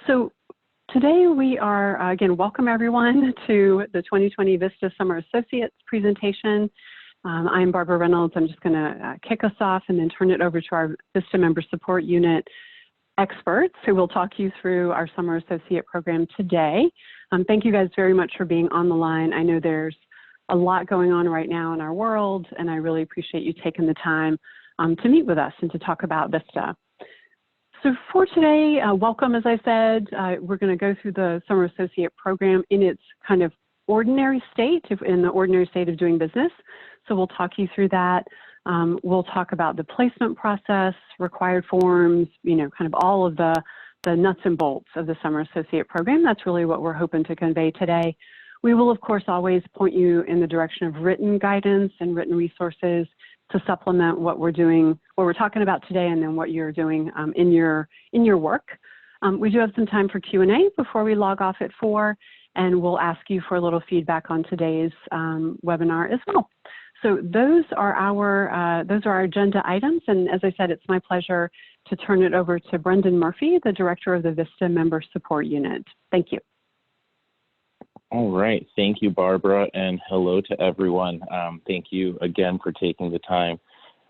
So today we are, again, welcome everyone to the 2020 Vista Summer Associates presentation. I'm Barbara Reynolds. I'm just going to kick us off and then turn it over to our Vista Member Support Unit experts who will talk you through our Summer Associate program today. Thank you guys very much for being on the line. I know there's a lot going on right now in our world, and I really appreciate you taking the time to meet with us and to talk about Vista. So for today, welcome, as I said. We're going to go through the Summer Associate program in its kind of ordinary state, in the ordinary state of doing business. So we'll talk you through that. We'll talk about the placement process, required forms, kind of all of the nuts and bolts of the Summer Associate program. That's really what we're hoping to convey today. We will, of course, always point you in the direction of written guidance and written resources to supplement what we're doing, what we're talking about today, and then what you're doing in your work. We do have some time for Q&A before we log off at 4, and we'll ask you for a little feedback on today's webinar as well. So those are our agenda items, and as I said, it's my pleasure to turn it over to Brendan Murphy, the Director of the Vista Member Support Unit. Thank you. All right, thank you, Barbara, and hello to everyone. Thank you again for taking the time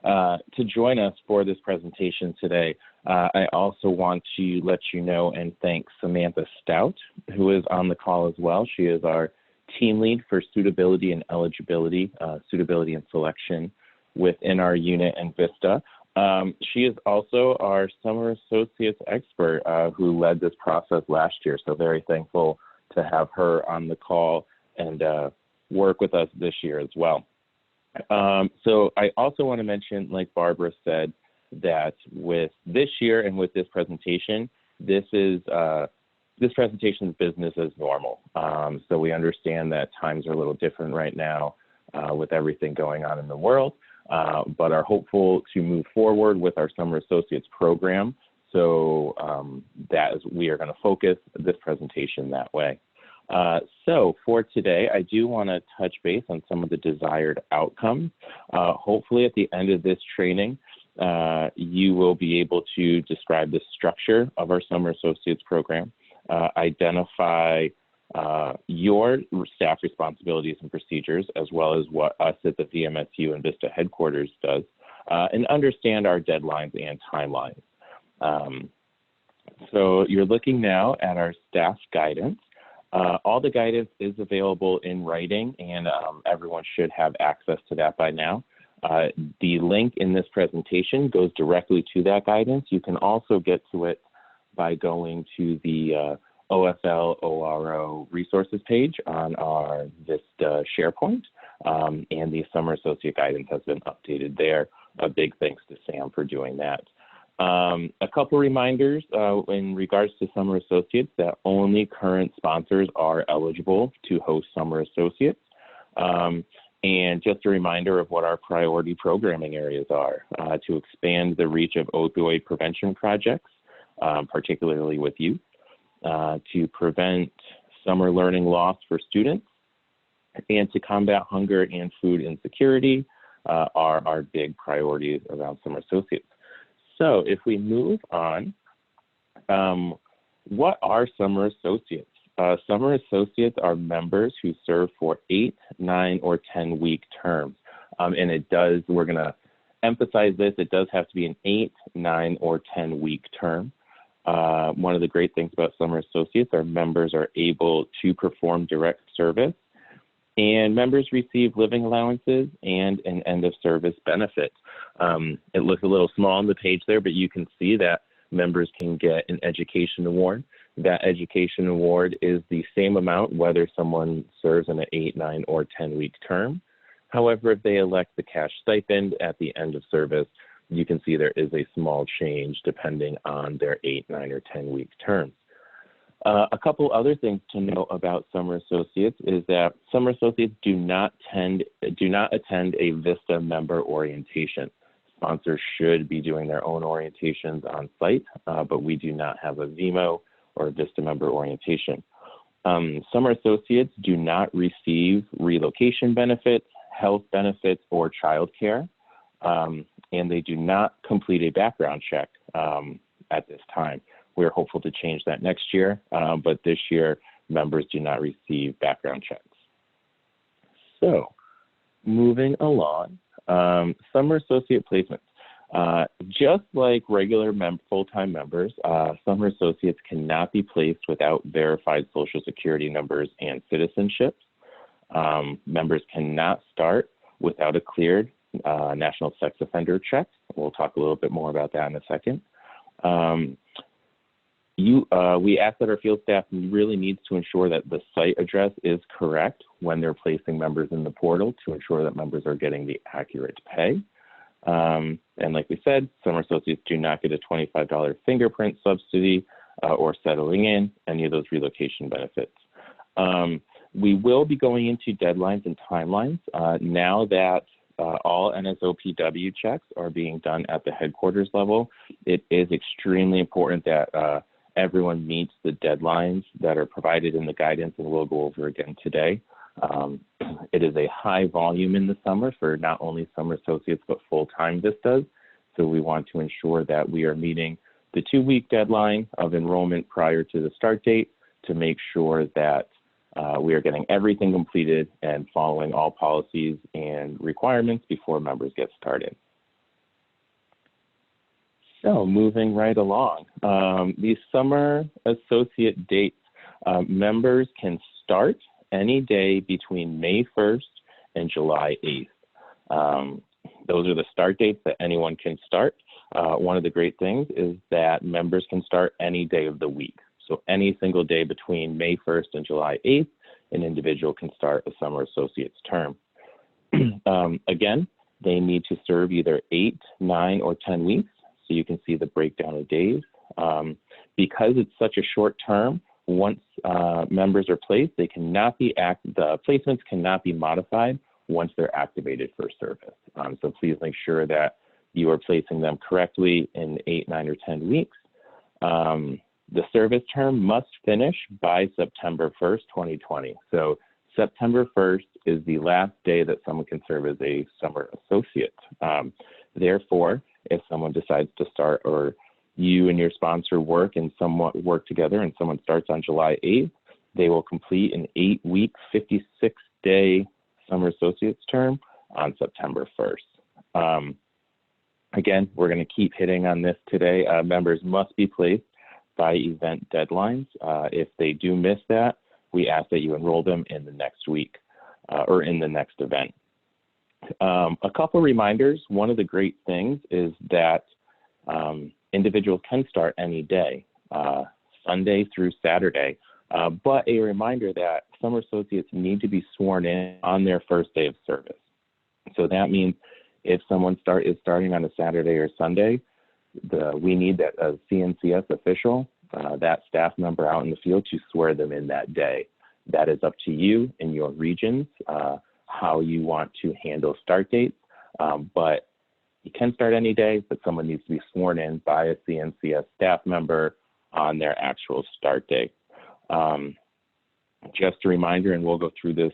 to join us for this presentation today. I also want to let you know and thank Samantha Stout, who is on the call as well. She is our team lead for suitability and eligibility, suitability and selection within our unit in Vista. She is also our Summer Associates expert who led this process last year, so very thankful to have her on the call and work with us this year as well. So I also want to mention, like Barbara said, that with this year and with this presentation, this presentation is business as normal. So we understand that times are a little different right now with everything going on in the world, but are hopeful to move forward with our Summer Associates program. So we are going to focus this presentation that way. So for today, I do want to touch base on some of the desired outcomes. Hopefully at the end of this training, you will be able to describe the structure of our Summer Associates program, identify your staff responsibilities and procedures, as well as what us at the VMSU and Vista headquarters does, and understand our deadlines and timelines. So you're looking now at our staff guidance. All the guidance is available in writing, and everyone should have access to that by now. The link in this presentation goes directly to that guidance. You can also get to it by going to the OFL ORO resources page on our Vista SharePoint, and the Summer Associate guidance has been updated there. A big thanks to Sam for doing that. A couple reminders in regards to Summer Associates that only current sponsors are eligible to host Summer Associates. And just a reminder of what our priority programming areas are to expand the reach of opioid prevention projects, particularly with youth, to prevent summer learning loss for students, and to combat hunger and food insecurity are our big priorities around Summer Associates. So if we move on, what are Summer Associates? Summer Associates are members who serve for 8, 9, or 10-week terms. And we're going to emphasize this, it does have to be an 8, 9, or 10-week term. One of the great things about Summer Associates are members are able to perform direct service, and members receive living allowances and an end-of-service benefit. It looks a little small on the page there, but you can see that members can get an education award. That education award is the same amount whether someone serves in an 8, 9, or 10-week term. However, if they elect the cash stipend at the end of service, you can see there is a small change depending on their 8, 9, or 10-week terms. A couple other things to know about Summer Associates is that Summer Associates do not attend a Vista member orientation. Sponsors should be doing their own orientations on site, but we do not have a VMO or a Vista member orientation. Summer Associates do not receive relocation benefits, health benefits, or childcare, and they do not complete a background check at this time. We're hopeful to change that next year, but this year, members do not receive background checks. So, moving along, summer associate placements. Just like regular full-time members, summer associates cannot be placed without verified Social Security numbers and citizenships. Members cannot start without a cleared national sex offender check. We'll talk a little bit more about that in a second. We ask that our field staff really needs to ensure that the site address is correct when they're placing members in the portal to ensure that members are getting the accurate pay. And like we said, summer associates do not get a $25 fingerprint subsidy or settling in, any of those relocation benefits. We will be going into deadlines and timelines now that all NSOPW checks are being done at the headquarters level. It is extremely important that everyone meets the deadlines that are provided in the guidance, and we'll go over again today. It is a high volume in the summer for not only summer associates, but full-time Vistas. So we want to ensure that we are meeting the 2-week deadline of enrollment prior to the start date to make sure that we are getting everything completed and following all policies and requirements before members get started. So moving right along, these summer associate dates, members can start any day between May 1st and July 8th. Those are the start dates that anyone can start. One of the great things is that members can start any day of the week. So any single day between May 1st and July 8th, an individual can start a summer associate's term. Again, they need to serve either 8, 9, or 10 weeks. So you can see the breakdown of days. Because it's such a short term, once members are placed, they cannot be the placements cannot be modified once they're activated for service. So please make sure that you are placing them correctly in 8, 9, or 10 weeks. The service term must finish by September 1st, 2020. So September 1st is the last day that someone can serve as a summer associate. Therefore, if someone decides to start, or you and your sponsor work and somewhat work together and someone starts on July 8th, they will complete an 8-week, 56-day summer associates term on September 1st. Again, we're going to keep hitting on this today. Members must be placed by event deadlines. If they do miss that, we ask that you enroll them in the next week or in the next event. A couple reminders. One of the great things is that individuals can start any day, Sunday through Saturday, but a reminder that summer associates need to be sworn in on their first day of service. So that means if someone is starting on a Saturday or Sunday, we need that CNCS official, that staff member out in the field, to swear them in that day. That is up to you in your regions, how you want to handle start dates, but you can start any day, but someone needs to be sworn in by a CNCS staff member on their actual start date. Just a reminder, and we'll go through this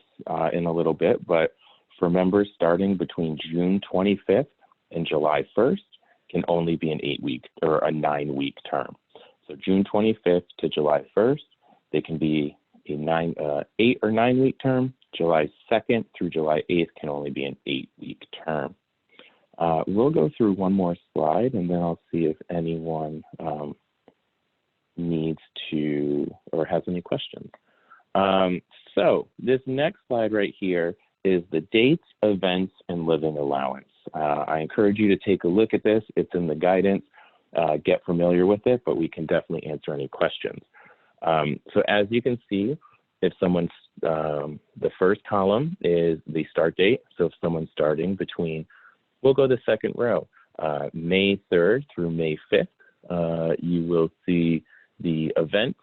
in a little bit, but for members starting between June 25th and July 1st can only be an 8-week or a 9-week term. So June 25th to July 1st, they can be a 8 or 9 week term. July 2nd through July 8th can only be an 8-week term. We'll go through one more slide, and then I'll see if anyone needs to or has any questions. So this next slide right here is the dates, events, and living allowance. I encourage you to take a look at this. It's in the guidance. Get familiar with it, but we can definitely answer any questions. So as you can see, if someone's, the first column is the start date. So if someone's starting between, we'll go the second row, May 3rd through May 5th, you will see the event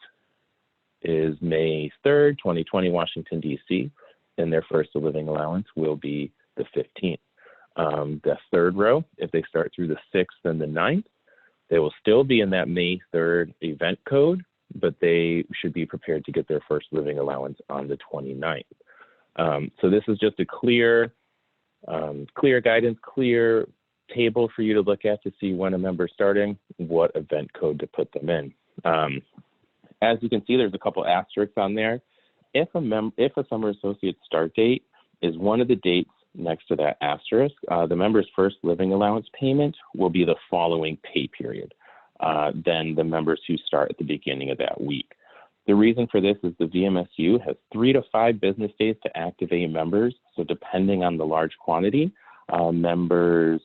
is May 3rd, 2020, Washington, D.C., and their first living allowance will be the 15th. The third row, if they start through the 6th and the 9th, they will still be in that May 3rd event code, but they should be prepared to get their first living allowance on the 29th. So this is just a clear guidance, clear table for you to look at to see when a member's starting, what event code to put them in. As you can see, there's a couple asterisks on there. If a summer associate start date is one of the dates next to that asterisk, the member's first living allowance payment will be the following pay period than the members who start at the beginning of that week. The reason for this is the VMSU has 3 to 5 business days to activate members. So depending on the large quantity, members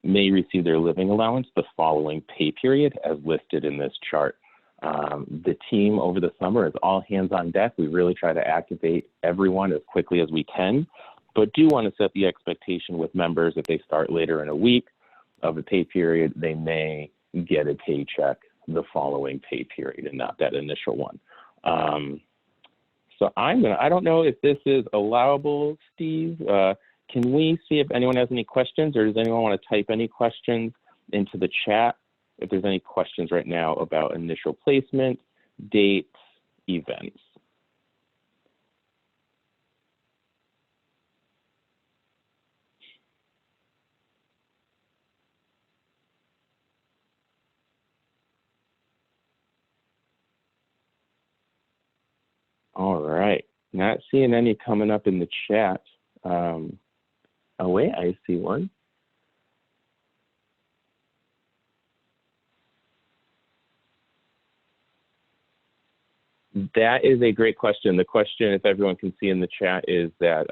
may receive their living allowance the following pay period as listed in this chart. The team over the summer is all hands on deck. We really try to activate everyone as quickly as we can, but do want to set the expectation with members if they start later in a week of a pay period, they may get a paycheck the following pay period and not that initial one. So I don't know if this is allowable, Steve. Can we see if anyone has any questions, or does anyone want to type any questions into the chat? If there's any questions right now about initial placement, dates, events. All right, not seeing any coming up in the chat. Oh wait, I see one. That is a great question. The question, if everyone can see in the chat, is that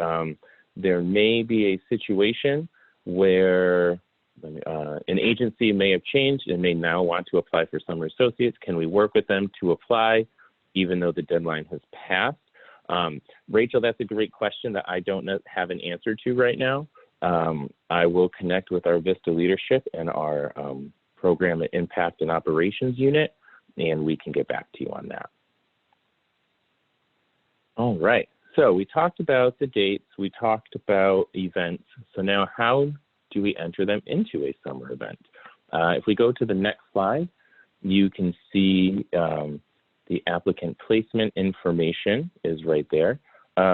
there may be a situation where an agency may have changed and may now want to apply for summer associates. Can we work with them to apply even though the deadline has passed? Rachel, that's a great question that I don't have an answer to right now. I will connect with our Vista leadership and our program impact and operations unit, and we can get back to you on that. All right, so we talked about the dates, we talked about events. So now how do we enter them into a summer event? If we go to the next slide, you can see the applicant placement information is right there.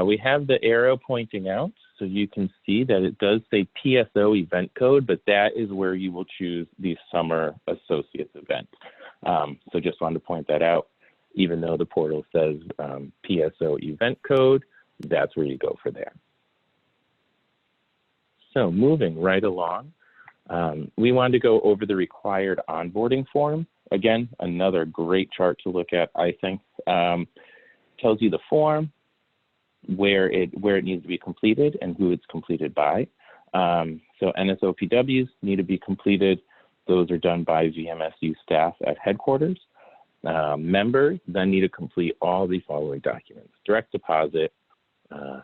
We have the arrow pointing out, so you can see that it does say PSO event code, but that is where you will choose the summer associates event. So just wanted to point that out. Even though the portal says PSO event code, that's where you go for there. So moving right along, we wanted to go over the required onboarding form. Again, another great chart to look at, I think. Tells you the form, where it needs to be completed and who it's completed by. So NSOPWs need to be completed. Those are done by VMSU staff at headquarters. Members then need to complete all the following documents: direct deposit,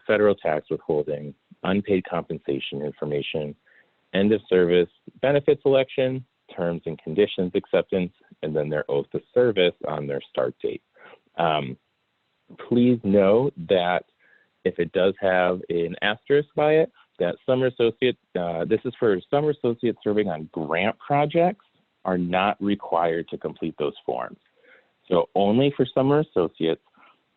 federal tax withholding, unpaid compensation information, end of service, benefit selection, terms and conditions acceptance, and then their oath of service on their start date. Please know that if it does have an asterisk by it, that summer associates, this is for summer associates serving on grant projects, are not required to complete those forms. So only for summer associates,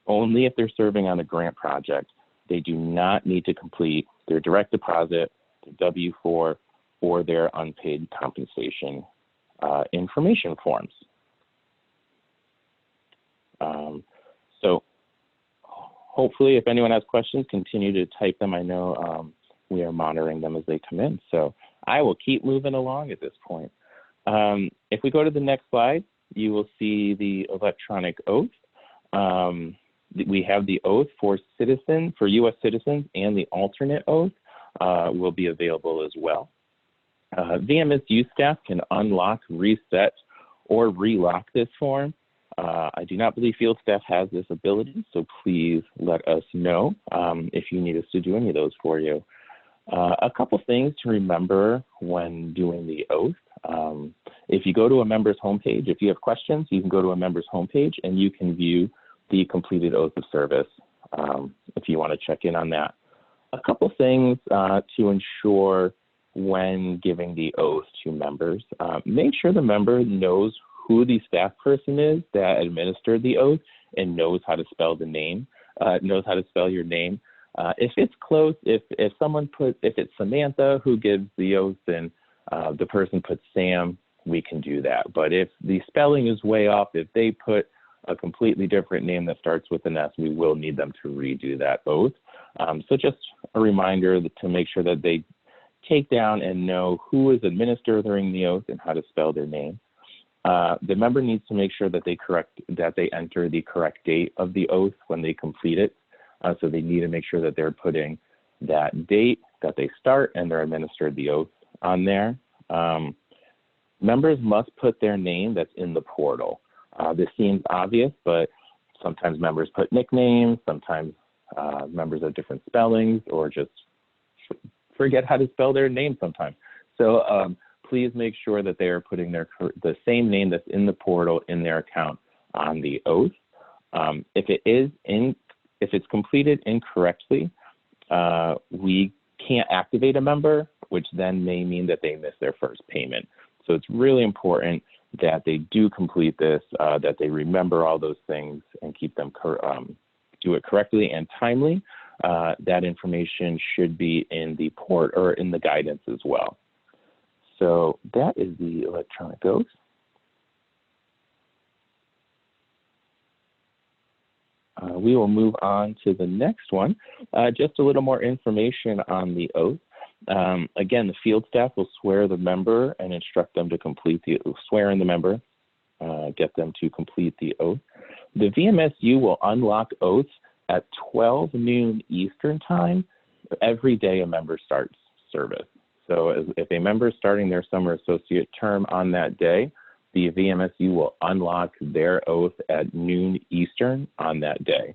only if they're serving on a grant project, they do not need to complete their direct deposit, their W-4, or their unpaid compensation information forms. So hopefully if anyone has questions, continue to type them. I know we are monitoring them as they come in. So I will keep moving along at this point. If we go to the next slide, you will see the electronic oath. We have the oath for U.S. citizens, and the alternate oath will be available as well. VMSU staff can unlock, reset, or relock this form. I do not believe field staff has this ability, so please let us know if you need us to do any of those for you. A couple things to remember when doing the oath. If you go to a member's homepage, if you have questions, you can go to a member's homepage and you can view the completed oath of service if you want to check in on that. A couple things to ensure when giving the oath to members. Make sure the member knows who the staff person is that administered the oath and knows how to spell the name, knows how to spell your name. If it's close, if it's Samantha who gives the oath and the person puts Sam, we can do that. But if the spelling is way off, if they put a completely different name that starts with an S, we will need them to redo that oath. So just a reminder to make sure that they take down and know who is administering the oath and how to spell their name. The member needs to make sure that they enter the correct date of the oath when they complete it. So they need to make sure that they're putting that date that they start and they're administered the oath on there. Members must put their name that's in the portal. This seems obvious, but sometimes members put nicknames, sometimes members have different spellings or just forget how to spell their name sometimes. So please make sure that they are putting the same name that's in the portal in their account on the oath. If it's completed incorrectly, we can't activate a member, which then may mean that they miss their first payment. So it's really important that they do complete this, that they remember all those things and keep them do it correctly and timely. That information should be in the port or in the guidance as well. So that is the electronic oath. We will move on to the next one. Just a little more information on the oath. Again, the field staff will swear the member and instruct them to swear in the member, get them to complete the oath. The VMSU will unlock oaths at 12 noon Eastern time every day a member starts service. So if a member is starting their summer associate term on that day, the VMSU will unlock their oath at noon Eastern on that day.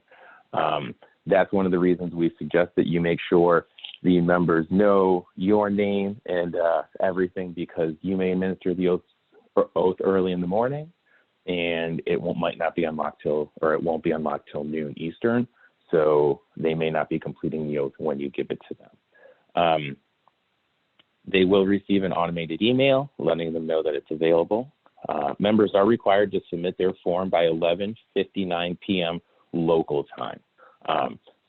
That's one of the reasons we suggest that you make sure the members know your name and everything, because you may administer the oath early in the morning and it might not be unlocked till noon Eastern. So they may not be completing the oath when you give it to them. They will receive an automated email letting them know that it's available. Members are required to submit their form by 11:59 p.m. local time.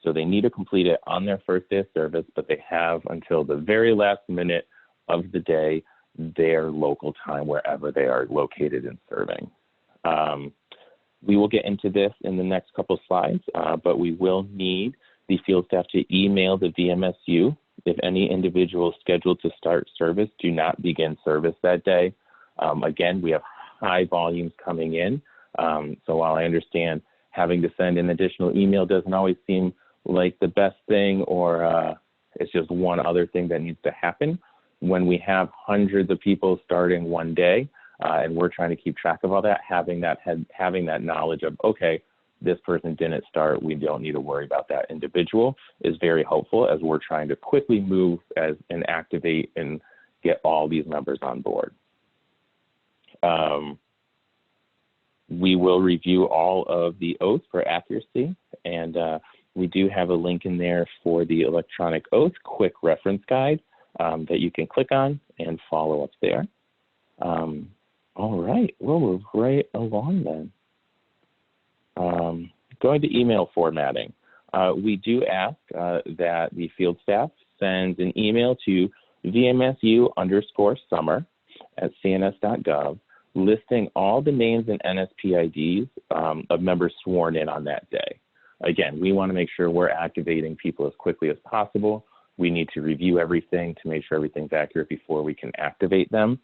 So they need to complete it on their first day of service, but they have until the very last minute of the day, their local time, wherever they are located and serving. We will get into this in the next couple slides, but we will need the field staff to email the VMSU if any individuals scheduled to start service do not begin service that day. Again, we have high volumes coming in. So while I understand having to send an additional email doesn't always seem like the best thing, or it's just one other thing that needs to happen, when we have hundreds of people starting one day and we're trying to keep track of all that, having that knowledge of, okay, this person didn't start, we don't need to worry about that individual, is very helpful as we're trying to quickly move and activate and get all these members on board. We will review all of the oaths for accuracy, and we do have a link in there for the electronic oath quick reference guide that you can click on and follow up there. All right, we'll move right along then. Going to email formatting. We do ask that the field staff sends an email to VMSU_summer@cns.gov listing all the names and NSPIDs of members sworn in on that day. Again, we want to make sure we're activating people as quickly as possible. We need to review everything to make sure everything's accurate before we can activate them.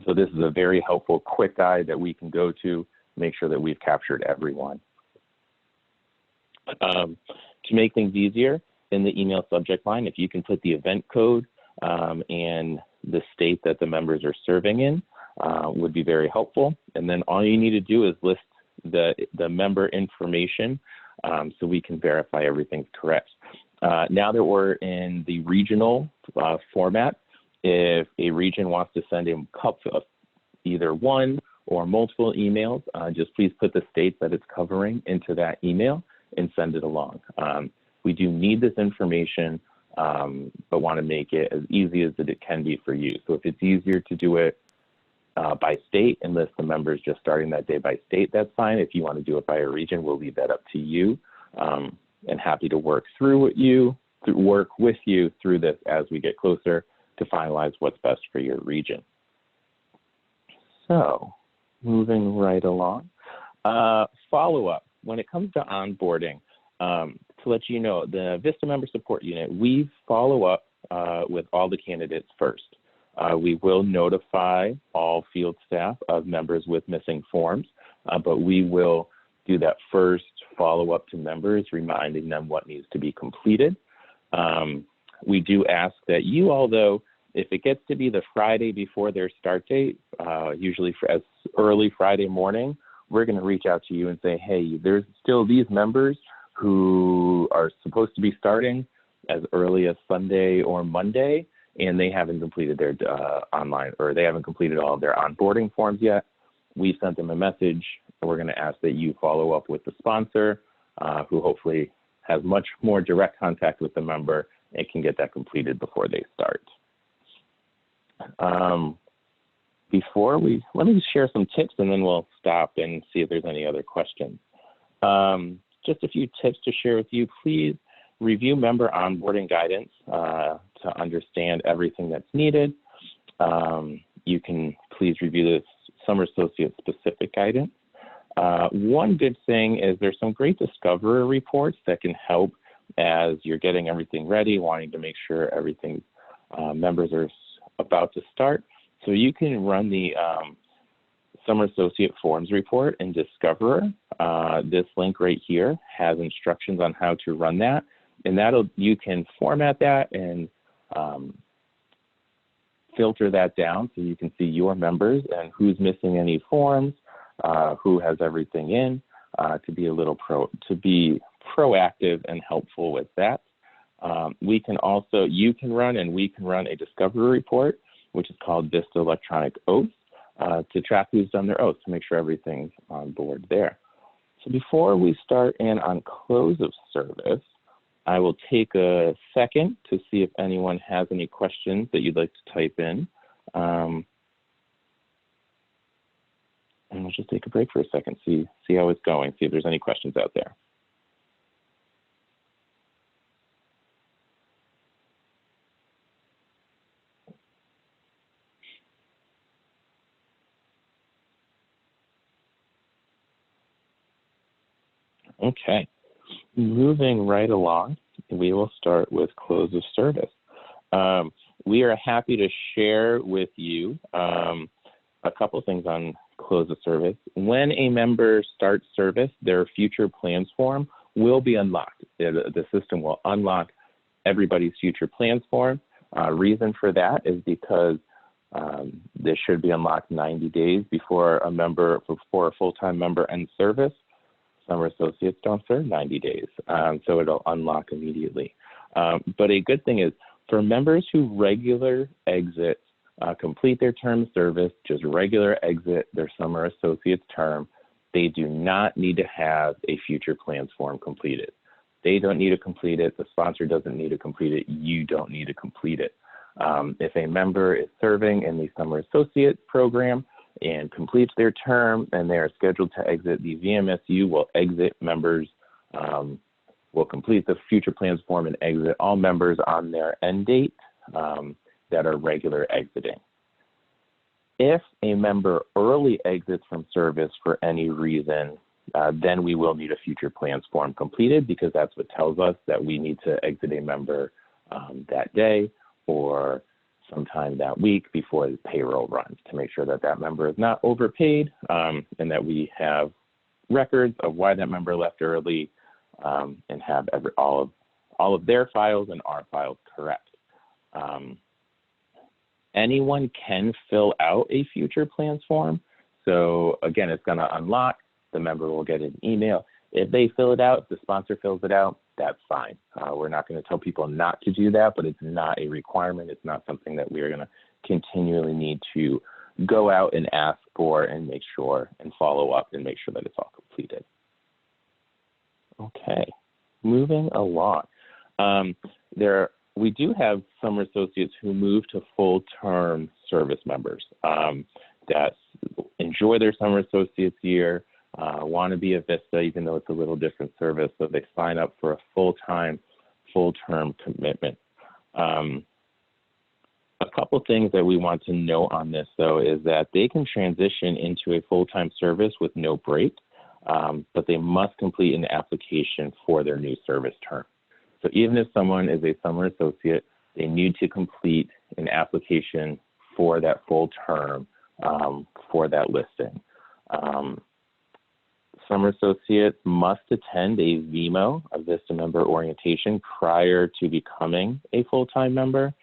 So this is a very helpful quick guide that we can go to make sure that we've captured everyone. To make things easier, in the email subject line, if you can put the event code and the state that the members are serving in, would be very helpful. And then all you need to do is list the member information so we can verify everything's correct. Now that we're in the regional format, if a region wants to send a either one or multiple emails, just please put the states that it's covering into that email and send it along. We do need this information, but want to make it as easy as it can be for you. So if it's easier to do it by state and list the members just starting that day by state, that's fine. If you want to do it by a region, we'll leave that up to you, and happy to work with you through this as we get closer to finalize what's best for your region. So moving right along, follow-up. When it comes to onboarding, to let you know, the Vista Member Support Unit, we follow up with all the candidates first. We will notify all field staff of members with missing forms, but we will do that first follow-up to members, reminding them what needs to be completed. We do ask that you all, though, if it gets to be the Friday before their start date, usually for as early Friday morning, we're going to reach out to you and say, hey, there's still these members who are supposed to be starting as early as Sunday or Monday, and they haven't completed their online, or they haven't completed all of their onboarding forms yet. We sent them a message, and we're going to ask that you follow up with the sponsor, who hopefully has much more direct contact with the member and can get that completed before they start. Let me share some tips, and then we'll stop and see if there's any other questions. Just a few tips to share with you. Please review member onboarding guidance to understand everything that's needed. You can please review the Summer Associate specific guidance. One good thing is there's some great discovery reports that can help as you're getting everything ready, wanting to make sure everything members are about to start. So you can run the Summer Associate Forms report in Discoverer. This link right here has instructions on how to run that, and you can format that and filter that down so you can see your members and who's missing any forms, who has everything in, to be proactive and helpful with that. You can run a discovery report, which is called Vista Electronic Oath, to track who's done their oath to make sure everything's on board there. So before we start in on close of service, I will take a second to see if anyone has any questions that you'd like to type in. And we'll just take a break for a second, see how it's going, see if there's any questions out there. Okay, moving right along, we will start with close of service. We are happy to share with you a couple things on close of service. When a member starts service, their future plans form will be unlocked. The system will unlock everybody's future plans form. Reason for that is because this should be unlocked 90 days before a full-time member ends service. Summer Associates don't serve 90 days, so it'll unlock immediately. But a good thing is for members who regular exit, complete their term of service, just regular exit their Summer Associates term, they do not need to have a future plans form completed. They don't need to complete it. The sponsor doesn't need to complete it. You don't need to complete it. If a member is serving in the Summer Associate program and completes their term and they are scheduled to exit, the VMSU will exit members, will complete the future plans form and exit all members on their end date that are regular exiting. If a member early exits from service for any reason, then we will need a future plans form completed, because that's what tells us that we need to exit a member that day or sometime that week before the payroll runs, to make sure that that member is not overpaid and that we have records of why that member left early and have all of their files and our files correct. Anyone can fill out a future plans form. So again, it's going to unlock. The member will get an email. If they fill it out, if the sponsor fills it out, that's fine. We're not going to tell people not to do that, but it's not a requirement. It's not something that we are going to continually need to go out and ask for and make sure and follow up and make sure that it's all completed. Okay, moving along. We do have Summer Associates who move to full-term service members that enjoy their Summer Associates year, want to be a Vista, even though it's a little different service, so they sign up for a full-term commitment. A couple things that we want to note on this, though, is that they can transition into a full-time service with no break, but they must complete an application for their new service term. So even if someone is a summer associate, they need to complete an application for that full term for that listing. Summer associates must attend a VMO, a Vista member orientation, prior to becoming a full-time member.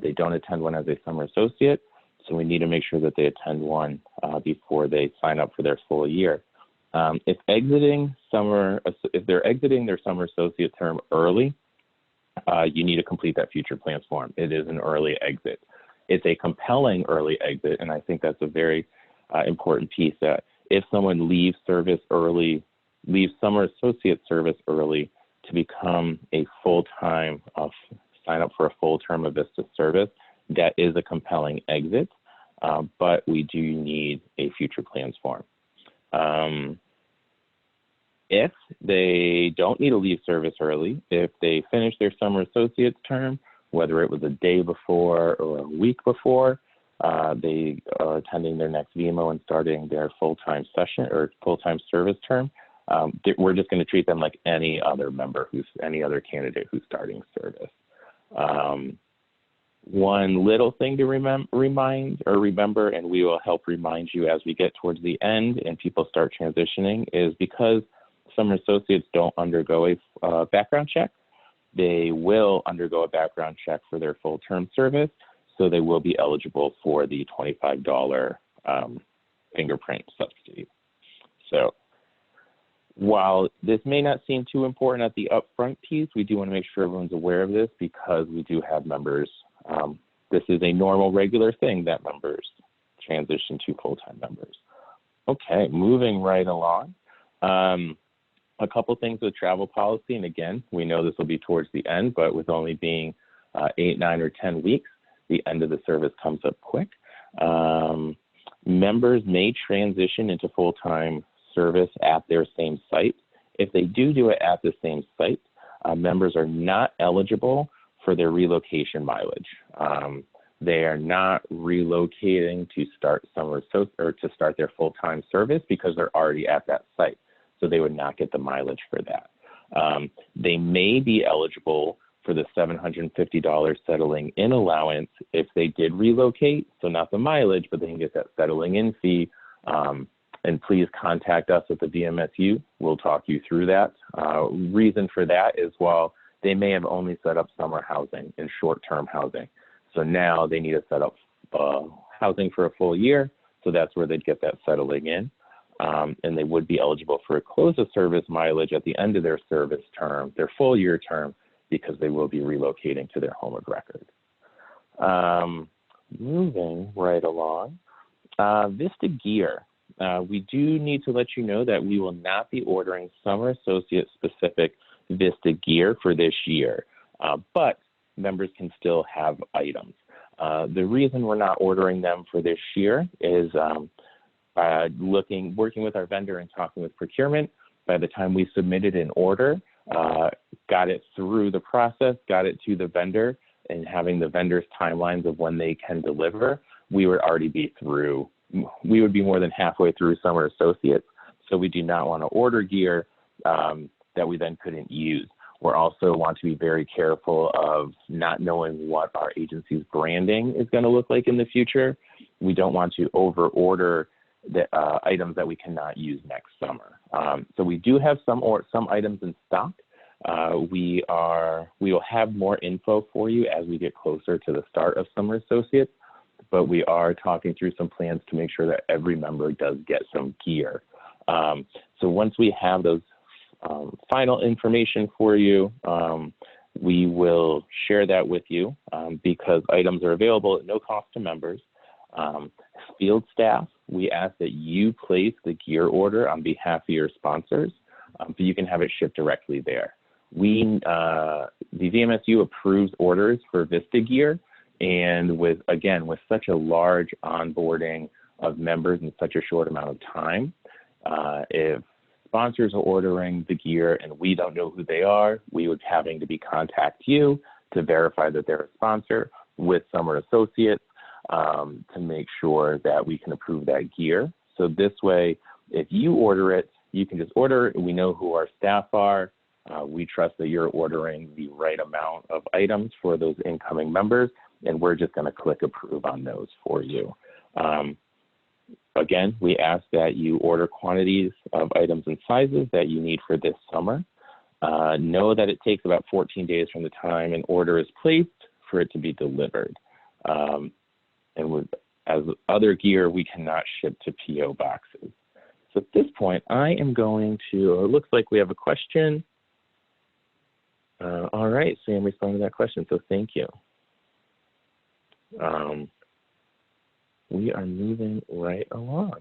They don't attend one as a summer associate, so we need to make sure that they attend one before they sign up for their full year. If they're exiting their summer associate term early, you need to complete that future plans form. It is an early exit. It's a compelling early exit, and I think that's a very important piece, that if someone leaves service early, leaves summer associate service early to become a full-time, sign up for a full term of Vista service, that is a compelling exit, but we do need a future plans form. If they don't need to leave service early, if they finish their summer associates term, whether it was a day before or a week before, they are attending their next VMO and starting their full-time session or full-time service term, we're just going to treat them like any other member, any other candidate who's starting service. One little thing to remember, and we will help remind you as we get towards the end and people start transitioning, is because summer associates don't undergo a background check, they will undergo a background check for their full-term service, so they will be eligible for the $25 fingerprint subsidy. So while this may not seem too important at the upfront piece, we do want to make sure everyone's aware of this because we do have members. This is a normal, regular thing that members transition to full-time members. Okay, moving right along. A couple things with travel policy, and again, we know this will be towards the end, but with only being 8, 9, or 10 weeks, the end of the service comes up quick. Members may transition into full-time service at their same site. If they do it at the same site, members are not eligible for their relocation mileage. They are not relocating to start to start their full-time service because they're already at that site. So they would not get the mileage for that. They may be eligible for the $750 settling in allowance if they did relocate, so not the mileage, but they can get that settling in fee. And please contact us at the VMSU. We'll talk you through that. Reason for that is while they may have only set up summer housing and short-term housing. So now they need to set up housing for a full year, so that's where they'd get that settling in. And they would be eligible for a close of service mileage at the end of their service term, their full year term, because they will be relocating to their home of record. Moving right along, Vista Gear. We do need to let you know that we will not be ordering summer associate specific Vista Gear for this year, but members can still have items. The reason we're not ordering them for this year is working with our vendor and talking with procurement. By the time we submitted an order, got it through the process, got it to the vendor, and having the vendor's timelines of when they can deliver, we would already be through. We would be more than halfway through summer associates. So we do not want to order gear that we then couldn't use. We also want to be very careful of not knowing what our agency's branding is going to look like in the future. We don't want to over order the items that we cannot use next summer. So we do have some items in stock. We will have more info for you as we get closer to the start of summer associates, but we are talking through some plans to make sure that every member does get some gear. So once we have those final information for you, we will share that with you because items are available at no cost to members. Field staff, we ask that you place the gear order on behalf of your sponsors so you can have it shipped directly there. The VMSU approves orders for Vista Gear, and with such a large onboarding of members in such a short amount of time, if sponsors are ordering the gear and we don't know who they are, we would having to contact you to verify that they're a sponsor, with summer associates to make sure that we can approve that gear. So this way, if you order it, you can just order it. We know who our staff are. We trust that you're ordering the right amount of items for those incoming members, and we're just going to click approve on those for you. Again, we ask that you order quantities of items and sizes that you need for this summer. Know that it takes about 14 days from the time an order is placed for it to be delivered. And as other gear, we cannot ship to PO boxes. So at this point, I am going to, it looks like we have a question. All right, Sam responded to that question, so thank you. We are moving right along.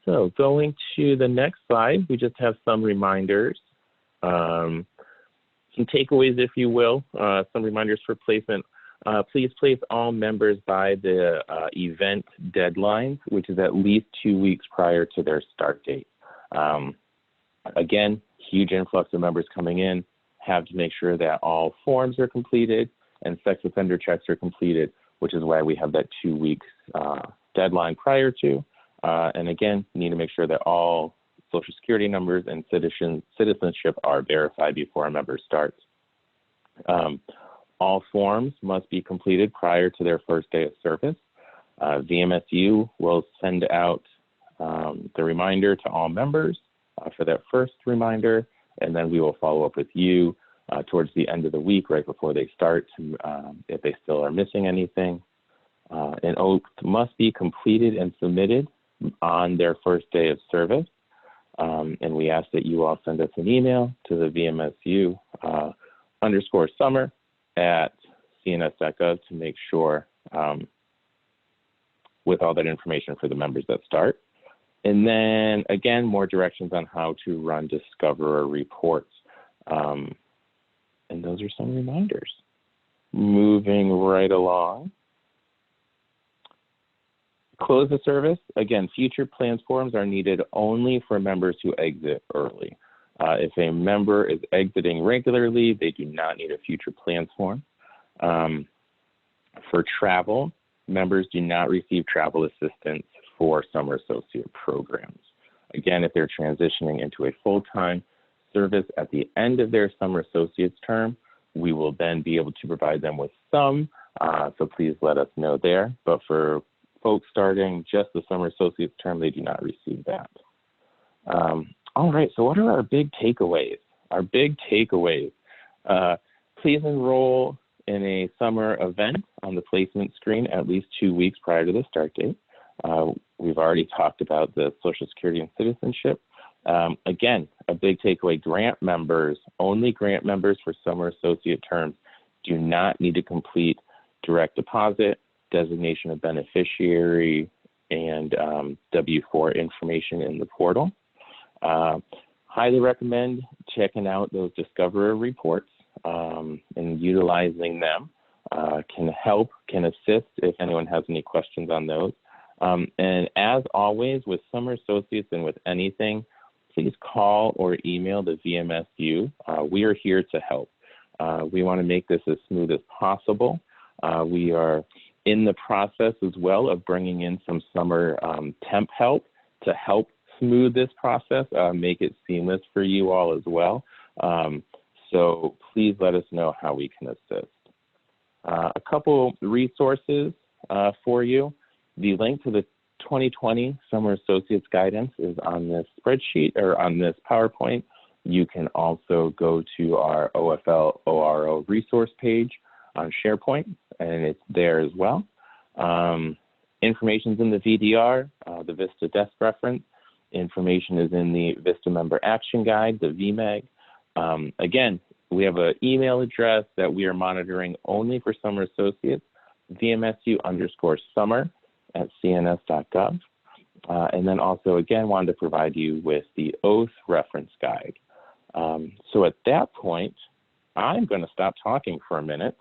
So going to the next slide, we just have some reminders, some takeaways, if you will, some reminders for placement. Please place all members by the event deadlines, which is at least 2 weeks prior to their start date. Again, huge influx of members coming in, have to make sure that all forms are completed and sex offender checks are completed, which is why we have that 2 weeks deadline prior to. And again, need to make sure that all Social Security numbers and citizenship are verified before a member starts. All forms must be completed prior to their first day of service. VMSU will send out the reminder to all members for that first reminder, and then we will follow up with you towards the end of the week, right before they start, if they still are missing anything. An oath must be completed and submitted on their first day of service. And we ask that you all send us an email to the VMSU _summer at cns.gov to make sure with all that information for the members that start. And then again, more directions on how to run Discoverer reports. And those are some reminders. Moving right along. Close the service. Again, future plans forms are needed only for members who exit early. If a member is exiting regularly, they do not need a future plans form. For travel, members do not receive travel assistance for summer associate programs. Again, if they're transitioning into a full-time service at the end of their summer associates term, we will then be able to provide them with some, so please let us know there. But for folks starting just the summer associates term, they do not receive that. All right, so what are our big takeaways? Our big takeaways, please enroll in a summer event on the placement screen at least 2 weeks prior to the start date. We've already talked about the Social Security and citizenship. Again, a big takeaway, grant members, only grant members for summer associate terms do not need to complete direct deposit, designation of beneficiary, and W-4 information in the portal. Highly recommend checking out those Discoverer reports and utilizing them. Can help, can assist if anyone has any questions on those. And as always, with summer associates and with anything, please call or email the VMSU. We are here to help. We want to make this as smooth as possible. We are in the process as well of bringing in some summer temp help to help smooth this process, make it seamless for you all as well. So please let us know how we can assist. A couple resources for you. The link to the 2020 Summer Associates Guidance is on this spreadsheet or on this PowerPoint. You can also go to our OFL ORO resource page on SharePoint, and it's there as well. Information's in the VDR, the Vista Desk Reference. Information is in the Vista Member Action Guide, the VMAG. Again, we have an email address that we are monitoring only for summer associates, VMSU_summer at cns.gov. And then also, again, wanted to provide you with the oath reference guide. So at that point, I'm going to stop talking for a minute,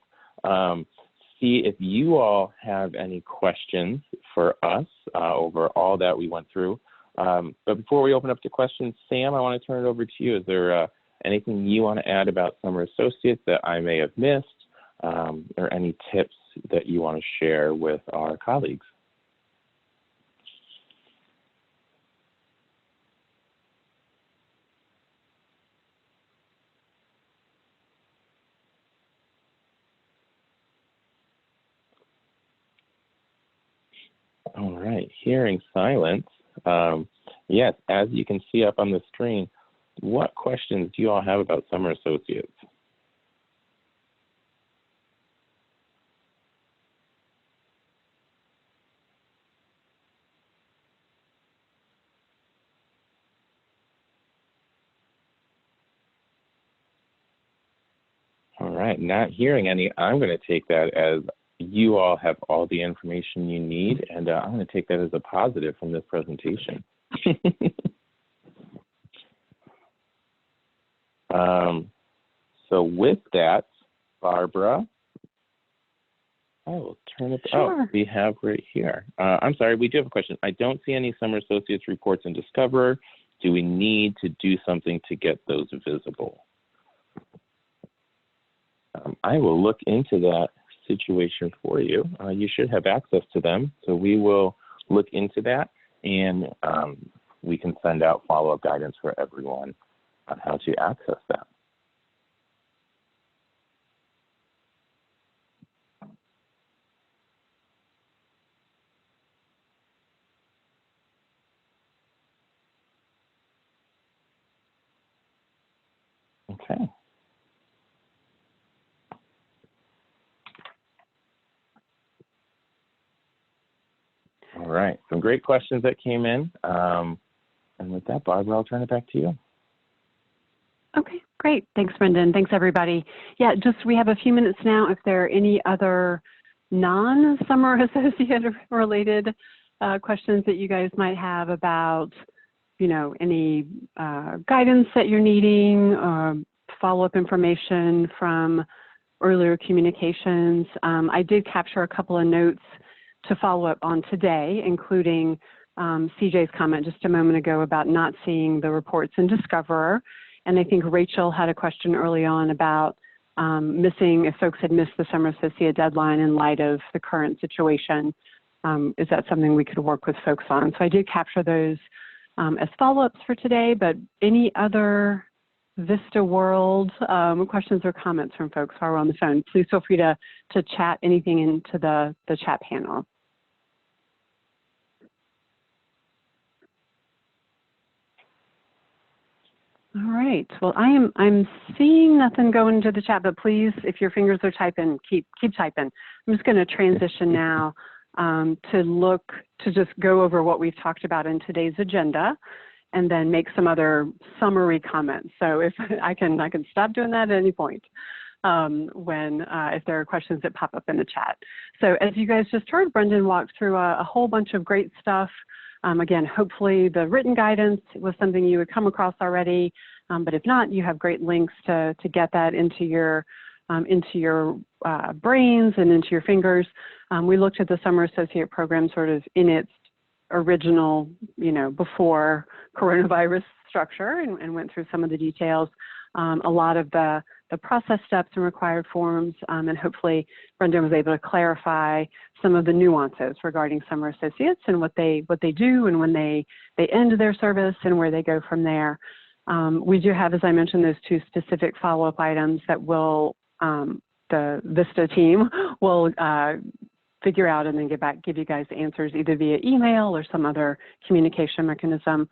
see if you all have any questions for us over all that we went through. But before we open up to questions, Sam, I want to turn it over to you. Is there anything you want to add about summer associates that I may have missed? or any tips that you want to share with our colleagues. All right, hearing silence. Yes, as you can see up on the screen, what questions do you all have about summer associates? All right, not hearing any, I'm going to take that as you all have all the information you need, and I'm going to take that as a positive from this presentation. So with that, Barbara, I will turn it. Sure. Oh, we have right here. I'm sorry, we do have a question. I don't see any summer associates reports in Discover. Do we need to do something to get those visible? I will look into that situation for you. You should have access to them, so we will look into that, and we can send out follow-up guidance for everyone on how to access that. Okay. All right, some great questions that came in. And with that, Barbara, I'll turn it back to you. Okay, great. Thanks, Brendan. Thanks, everybody. Yeah, we have a few minutes now. If there are any other non-summer associate related questions that you guys might have about, any guidance that you're needing, follow-up information from earlier communications. I did capture a couple of notes to follow up on today, including CJ's comment just a moment ago about not seeing the reports in Discoverer. And I think Rachel had a question early on about if folks had missed the summer associate deadline in light of the current situation. Is that something we could work with folks on? So I did capture those as follow-ups for today, but any other Vista World questions or comments from folks while we're on the phone, please feel free to chat anything into the chat panel. All right. Well, I'm seeing nothing going into the chat, but please, if your fingers are typing, keep typing. I'm just going to transition now to just go over what we've talked about in today's agenda, and then make some other summary comments. So if I can stop doing that at any point if there are questions that pop up in the chat. So as you guys just heard, Brendan walked through a whole bunch of great stuff. Again, hopefully the written guidance was something you had come across already, but if not, you have great links to get that into your brains and into your fingers. We looked at the Summer Associate Program sort of in its original, before coronavirus structure, and went through some of the details, a lot of the process steps and required forms, and hopefully Brendan was able to clarify some of the nuances regarding summer associates and what they do and when they end their service and where they go from there. We do have, as I mentioned, those two specific follow-up items that the Vista team will figure out and then give you guys answers either via email or some other communication mechanism.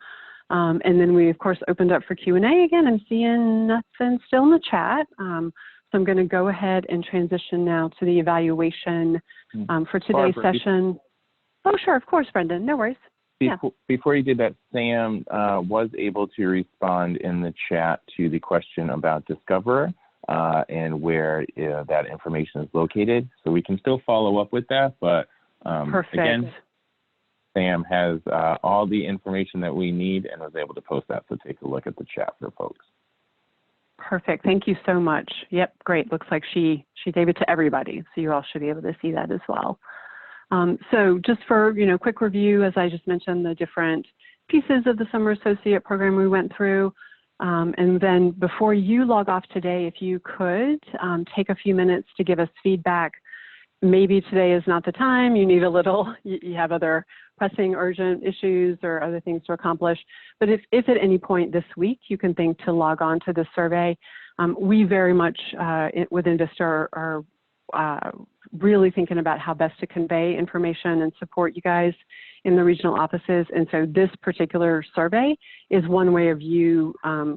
And then we, of course, opened up for Q&A again. I'm seeing nothing still in the chat. So I'm going to go ahead and transition now to the evaluation for today's session. Oh, sure. Of course, Brendan. No worries. Before you did that, Sam was able to respond in the chat to the question about Discoverer and where that information is located. So we can still follow up with that, but again, Sam has all the information that we need and was able to post that. So take a look at the chat for folks. Perfect. Thank you so much. Yep, great. Looks like she gave it to everybody, so you all should be able to see that as well. So just for quick review, as I just mentioned, the different pieces of the Summer Associate Program we went through. And then before you log off today, if you could take a few minutes to give us feedback. Maybe today is not the time, you need a little, you have other pressing, urgent issues or other things to accomplish. But if at any point this week you can think to log on to the survey, we very much within Vista are really thinking about how best to convey information and support you guys in the regional offices. And so this particular survey is one way of you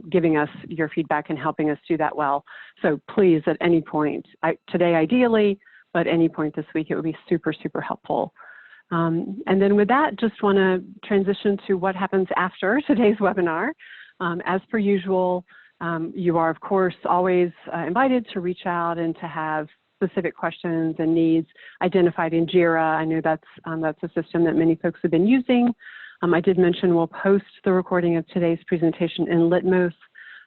giving us your feedback and helping us do that well. So please, at any point, today ideally, but any point this week, it would be super, super helpful. And then with that, just want to transition to what happens after today's webinar. As per usual, you are, of course, always invited to reach out and to have specific questions and needs identified in JIRA. I know that's a system that many folks have been using. I did mention we'll post the recording of today's presentation in Litmos,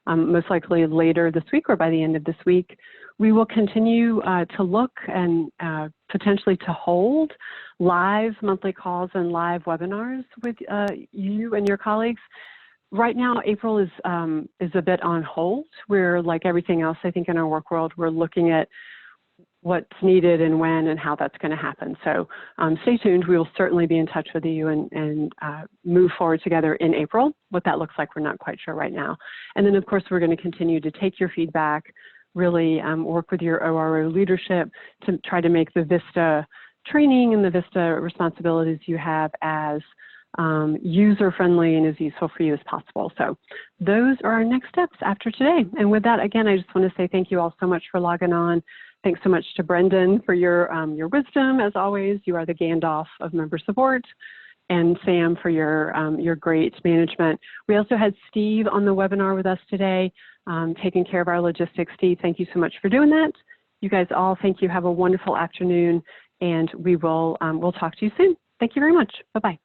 most likely later this week or by the end of this week. We will continue to look and potentially to hold live monthly calls and live webinars with you and your colleagues. Right now, April is a bit on hold. We're, like everything else, I think, in our work world, we're looking at what's needed and when and how that's going to happen. So stay tuned. We will certainly be in touch with you and move forward together in April. What that looks like, we're not quite sure right now. And then, of course, we're going to continue to take your feedback, really work with your ORO leadership to try to make the Vista training and the Vista responsibilities you have as user-friendly and as useful for you as possible. So those are our next steps after today. And with that, again, I just want to say thank you all so much for logging on. Thanks so much to Brendan for your wisdom. As always, you are the Gandalf of member support, and Sam for your great management. We also had Steve on the webinar with us today, taking care of our logistics. Steve, thank you so much for doing that. You guys all, thank you. Have a wonderful afternoon, and we'll talk to you soon. Thank you very much. Bye-bye.